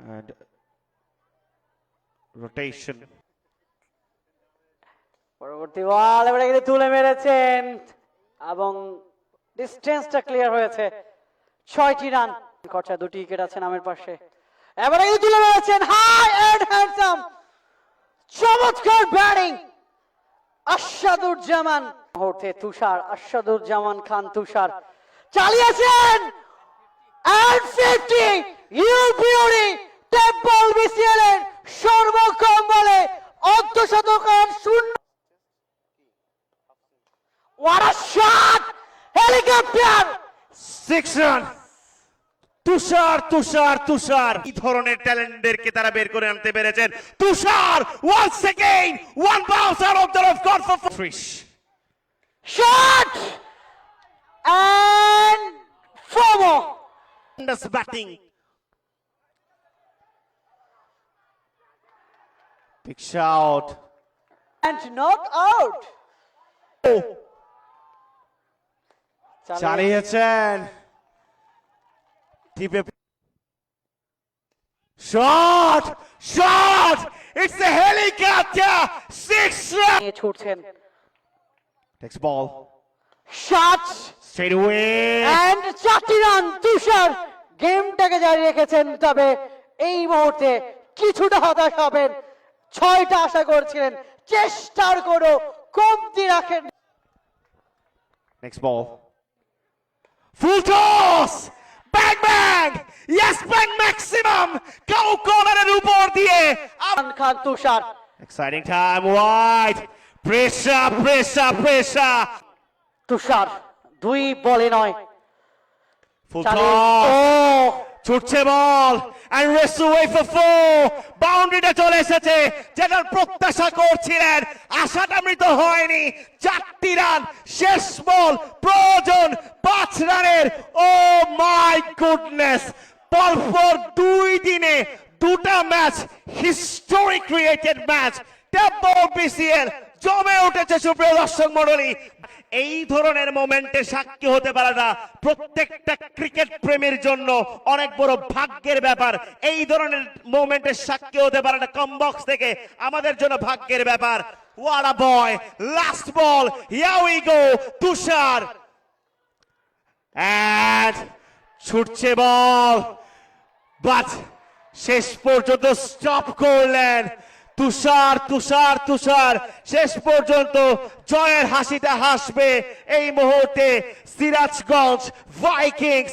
and rotation. পরবর্তী বল এবারে কিন্তু তুলে মেরেছেন এবং ডিস্টেন্সটা ক্লিয়ার হয়েছে 6টি রান খরচা 2টি উইকেট আছে নামের পাশে এবারে কিন্তু তুলে মেরেছেন হাই এন্ড হ্যান্ডসাম চমৎকার ব্যাটিং আশাদুজ্জামান মুহূর্তে তুষার আশাদুজ্জামান খান তুষার চালিয়েছেন and 50 ইউ বিউটি টেম্পল বিসিএল এর সর্বকম বলে অর্ধশতক রান শূন্য What a shot! Helicopter! 6 run. Tushar এই ধরনের ট্যালেন্টদেরকে তারা বের করে আনতে পেরেছেন। তুষার once again one bounce out of the off court for Trish. Shot! And four more. Tremendous batting. Big shout. And not out. চালিয়েছেন টিপে shot it's a helicopter 6 run নিয়ে ছুটছেন next ball shot straight away and 4টি run তুষার গেমটাকে জারি রেখেছেন তবে এই মুহূর্তে কিছুটা হতাশ হবেন 6টা আশা করছিলেন চেষ্টার কোনো কমতি রাখেন next ball full toss bang yes bang maximum cow কর্নারের উপর দিয়ে খান তুষার exciting time wide pressure তুষার 2 বলে নয় full চালিয়ে- toss ও ছুটছে বল and race away for 4 বাউন্ডারিটা চলে এসেছে যেটার প্রত্যাশা করছিলেন আশাটা মৃত হয়নি 4টি রান শেষ বল প্রয়োজন 5 রানের ও মাই গুডনেস পরপর 2 দিনে 2টা match history created match temple BCL জমে উঠেছে সুপ্রিয় দর্শক মণ্ডলী এই ধরনের মোমেন্টে সাক্ষী হতে পারাটা প্রত্যেকটা ক্রিকেট প্রেমীর জন্য অনেক বড় ভাগ্যের ব্যাপার এই ধরনের মোমেন্টে সাক্ষী হতে পারাটা কমবক্স থেকে আমাদের জন্য ভাগ্যের ব্যাপার what a boy last ball here we go Tushar and ছুটছে বল বাট শেষ পর্যন্ত স্টপ করলেন তুষার শেষ পর্যন্ত জয়ের হাসিটা হাসবে এই মুহূর্তে সিরাজগঞ্জ ভাইকিংস